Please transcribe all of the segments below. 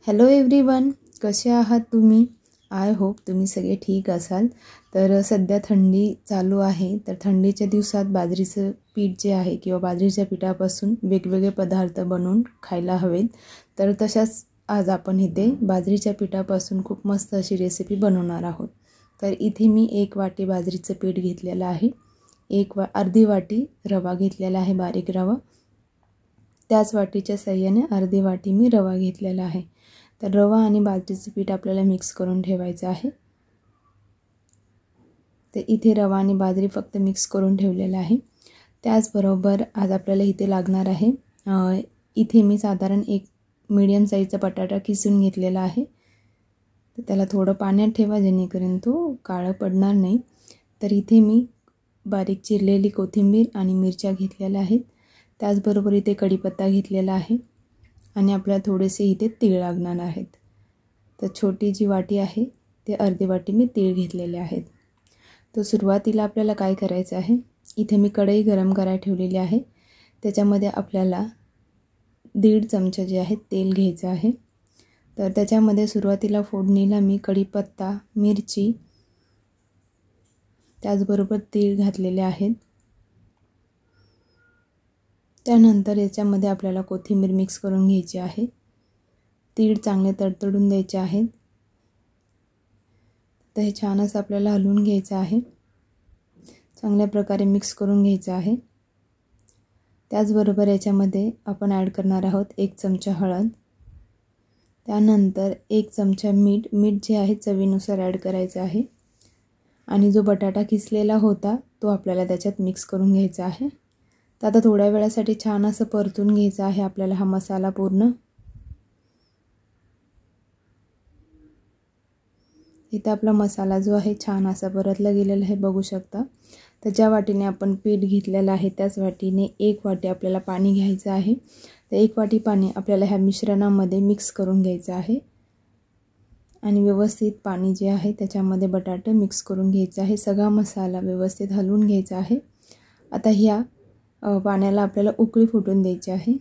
Hello everyone, कसे आहात तुम्ही? आय होप तुम्ही सगळे ठीक असाल. तर सध्या थंडी चालू आहे, तर थंडीच्या दिवसात बाजरीचं पीठ जे आहे किंवा बाजरीच्या पिठापासून वेगवेगळे पदार्थ बनवून खायला हवेत. तर तशाच आज आपण इथे बाजरीच्या पिठापासून खूप मस्त अशी रेसिपी बनवणार आहोत. तर इथे मी 1 वाटी बाजरीचं पीठ घेतलेलं आहे, अर्धी वाटी रवा घेतलेला आहे, बारीक रवा. त्याच वाटीच्या साहाय्याने अर्धी वाटी मी रवा घेतलेला आहे. तर रवा आणि बाजरीचं पीठ आपल्याला मिक्स करून ठेवायचं आहे. तर इथे रवा आणि बाजरी फक्त मिक्स करून ठेवलेलं आहे. त्याचबरोबर आज आपल्याला इथे लागणार आहे, इथे मी साधारण 1 मीडियम साईजचा बटाटा किसून घेतलेला आहे. तर त्याला थोडं पाण्यात ठेवा जेणेकरून तो काळा पडणार नाही. तर इथे मी बारीक चिरलेली कोथिंबीर आणि मिरच्या घेतलेल्या आहेत. त्याचबरोबर इथे कढीपत्ता घेतलेला आहे आणि आपल्याला थोडेसे इथे तीळ लागणार आहेत. तर छोटी जी वाटी आहे ते अर्धी वाटी मी तीळ घेतलेले आहेत. तर सुरुवातीला आपल्याला काय करायचं आहे, इथे मी कढई गरम करायला ठेवलेली आहे. त्याच्यामध्ये आपल्याला 1.5 चमचा जे आहे तेल घ्यायचं आहे. तर त्याच्यामध्ये सुरुवातीला फोडणीला मी कढीपत्ता, मिरची, त्याचबरोबर तीळ घातलेले आहेत. त्यानंतर याच्यामध्ये आपल्याला कोथिंबीर मिक्स करून घ्यायची आहे. तीळ चांगले तडतडून द्यायचे आहेत. तर हे छान असं आपल्याला हलवून घ्यायचं आहे, चांगल्या प्रकारे मिक्स करून घ्यायचं आहे. त्याचबरोबर याच्यामध्ये आपण ॲड करणार आहोत 1 चमचा हळद, त्यानंतर 1 चमचा मीठ जे आहे चवीनुसार ॲड करायचं आहे. आणि जो बटाटा किसलेला होता तो आपल्याला त्याच्यात मिक्स करून घ्यायचा आहे. तर आता थोड्या वेळासाठी छान असं परतून घ्यायचा आहे आपल्याला हा मसाला पूर्ण. इथं आपला मसाला जो आहे छान असा परतला गेलेला आहे, बघू शकता. तर ज्या वाटीने आपण पीठ घेतलेलं आहे त्याच वाटीने 1 वाटी आपल्याला पाणी घ्यायचं आहे. तर 1 वाटी पाणी आपल्याला ह्या मिश्रणामध्ये मिक्स करून घ्यायचं आहे आणि व्यवस्थित पाणी जे आहे त्याच्यामध्ये बटाटे मिक्स करून घ्यायचं आहे. सगळा मसाला व्यवस्थित हलवून घ्यायचा आहे. आता ह्या पाण्याला आपल्याला उकळी फुटून द्यायची आहे.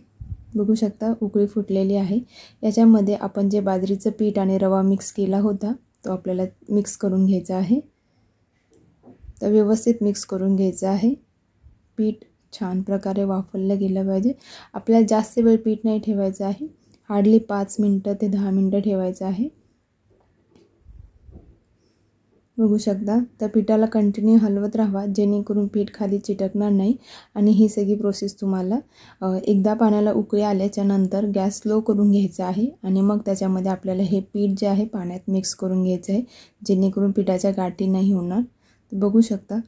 बघू शकता उकळी फुटलेली आहे. याच्यामध्ये आपण जे बाजरीचं पीठ आणि रवा मिक्स केला होता तो आपल्याला मिक्स करून घ्यायचा आहे. तर व्यवस्थित मिक्स करून घ्यायचं आहे. पीठ छान प्रकारे वाफवलं गेलं पाहिजे. आपल्याला जास्त वेळ पीठ नाही ठेवायचं आहे, हार्डली 5 मिनटं ते 10 मिनटं ठेवायचं आहे. बघू शकता. तर पिठाला कंटिन्यू हलवत राहा जेणेकरून पीठ खाली चिटकणार नाही. आणि ही सगळी प्रोसेस तुम्हाला एकदा पाण्याला उकळी आल्याच्या नंतर गॅस स्लो करून घ्यायचा आहे आणि मग त्याच्यामध्ये आपल्याला हे पीठ जे आहे पाण्यात मिक्स करून घ्यायचं आहे जेणेकरून पिठाच्या गाठी नाही होणार. तर बघू शकता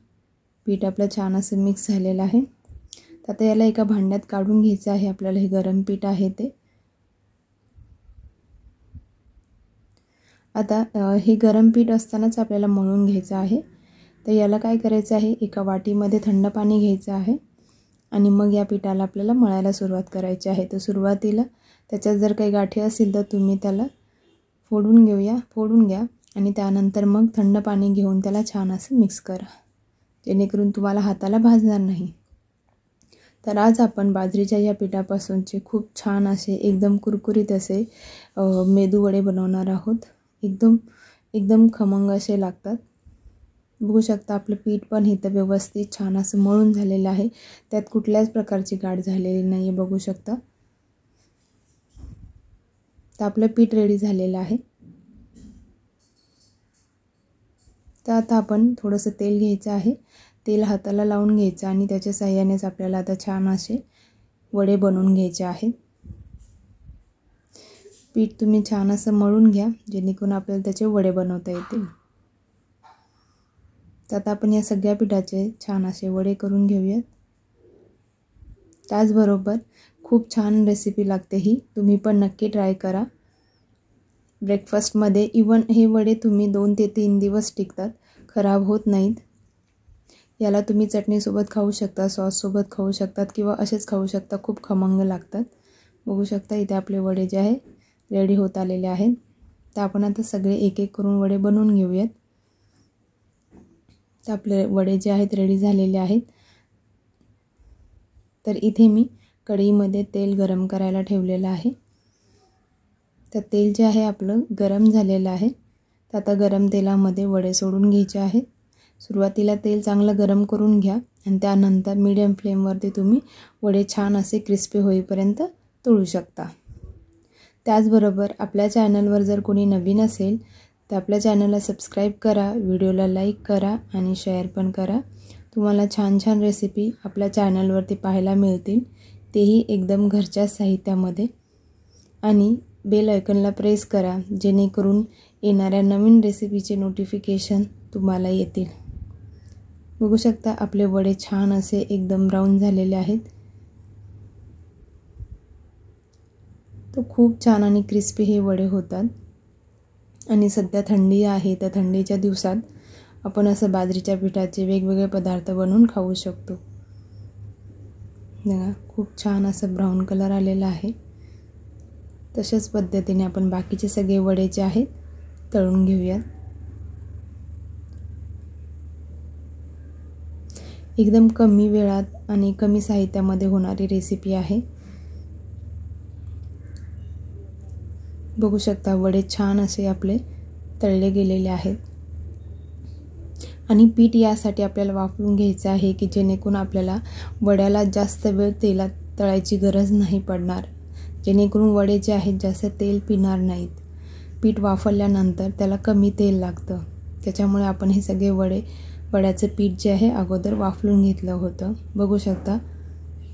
पीठ आपलं छान असं मिक्स झालेलं आहे. तर आता याला एका भांड्यात काढून घ्यायचं आहे आपल्याला. हे गरम पीठ आहे ते. आता हे गरम पीठ असतानाच आपल्याला मळून घ्यायचं आहे. तर याला काय करायचं आहे, एका वाटीमध्ये थंड पाणी घ्यायचं आहे आणि मग या पिठाला आपल्याला मळायला सुरुवात करायची आहे. तर सुरुवातीला त्याच्यात जर काही गाठी असतील तर तुम्ही त्याला फोडून घ्या आणि त्यानंतर मग थंड पाणी घेऊन त्याला छान असं मिक्स करा जेणेकरून तुम्हाला हाताला भाजणार नाही. तर आज आपण बाजरीच्या या पिठापासूनचे खूप छान असे एकदम कुरकुरीत असे मेदू वडे बनवणार आहोत. एकदम खमंग असे लागतात. बघू शकता आपलं पीठ पण इथं व्यवस्थित छान असं मळून झालेलं आहे. त्यात कुठल्याच प्रकारची गाठ झालेली नाही आहे, बघू शकता. तर आपलं पीठ रेडी झालेलं आहे. तर आता आपण थोडंसं तेल घ्यायचं आहे. तेल हाताला लावून घ्यायचं आणि त्याच्या साहाय्यानेच आपल्याला आता छान असे वडे बनवून घ्यायचे आहेत. पीठ तुम्ही छान असं मळून घ्या जेणेकरून आपल्याला त्याचे वडे बनवता येतील. तर आता आपण या सगळ्या पिठाचे छान असे वडे करून घेऊयात. त्याचबरोबर खूप छान रेसिपी लागते ही, तुम्ही पण नक्की ट्राय करा. ब्रेकफास्टमध्ये इवन हे वडे तुम्ही 2 ते 3 दिवस टिकतात, खराब होत नाहीत. याला तुम्ही चटणीसोबत खाऊ शकता, सॉससोबत खाऊ शकतात किंवा असेच खाऊ शकता. खूप खमंग लागतात. बघू शकता इथे आपले वडे जे आहे रेडी होत आलेले आहेत. तर आपण आता सगळे एक एक करून वडे बनवून घेऊयात. तर आपले वडे जे आहेत रेडी झालेले आहेत. तर इथे मी कढईमध्ये तेल गरम करायला ठेवलेलं आहे. तर तेल जे आहे आपलं गरम झालेलं आहे. तर आता गरम तेलामध्ये वडे सोडून घ्यायचे आहेत. सुरुवातीला तेल चांगलं गरम करून घ्या आणि त्यानंतर मीडियम फ्लेमवरती तुम्ही वडे छान असे क्रिस्पी होईपर्यंत तळू शकता. त्याचबरोबर आपल्या चॅनलवर जर कोणी नवीन असेल तर आपल्या चॅनलला सबस्क्राईब करा, व्हिडिओला लाईक करा आणि शेअर पण करा. तुम्हाला छान छान रेसिपी आपल्या चॅनलवरती पाहायला मिळतील, तेही एकदम घरच्या साहित्यामध्ये. आणि बेल आयकॉनला प्रेस करा जेणेकरून येणाऱ्या नवीन रेसिपीचे नोटिफिकेशन तुम्हाला येतील. बघू शकता आपले वडे छान असे एकदम ब्राऊन झालेले आहेत. तो खूप छान आणि क्रिस्पी हे वडे होतात. आणि सध्या थंडी आहे तर थंडीच्या दिवसात आपण असं बाजरीच्या पिठाचे वेगवेगळे पदार्थ बनवून खाऊ शकतो. बघा खूप छान असं ब्राऊन कलर आलेला आहे. तशाच पद्धतीने आपण बाकीचे सगळे वडे जे आहेत तळून घेऊयात. एकदम कमी वेळात आणि कमी साहित्यामध्ये होणारी रेसिपी आहे. बघू शकता वडे छान असे आपले तळले गेलेले आहेत. आणि पीठ यासाठी आपल्याला वापरून घ्यायचं आहे की जेणेकरून आपल्याला वड्याला जास्त वेळ तेलात तळायची गरज नाही पडणार, जेणेकरून वडे जे आहेत जास्त तेल पिणार नाहीत. पीठ वाफरल्यानंतर त्याला कमी तेल लागतं, त्याच्यामुळे आपण हे सगळे वड्याचं पीठ जे आहे अगोदर वाफलून घेतलं होतं. बघू शकता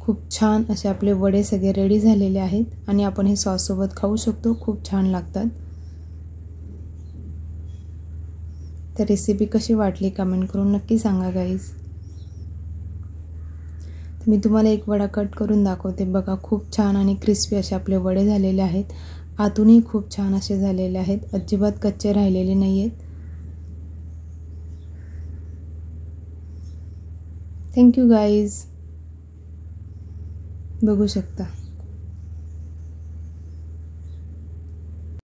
खूप छान असे आपले वडे सगळे रेडी झालेले आहेत आणि आपण हे सॉससोबत खाऊ शकतो. खूप छान लागतात. तर रेसिपी कशी वाटली कमेंट करून नक्की सांगा गाईज. तर मी तुम्हाला एक वडा कट करून दाखवते. बघा खूप छान आणि क्रिस्पी असे आपले वडे झालेले आहेत. आतूनही खूप छान असे झालेले आहेत, अजिबात कच्चे राहिलेले नाही आहेत. Thank you guys. बघू शकता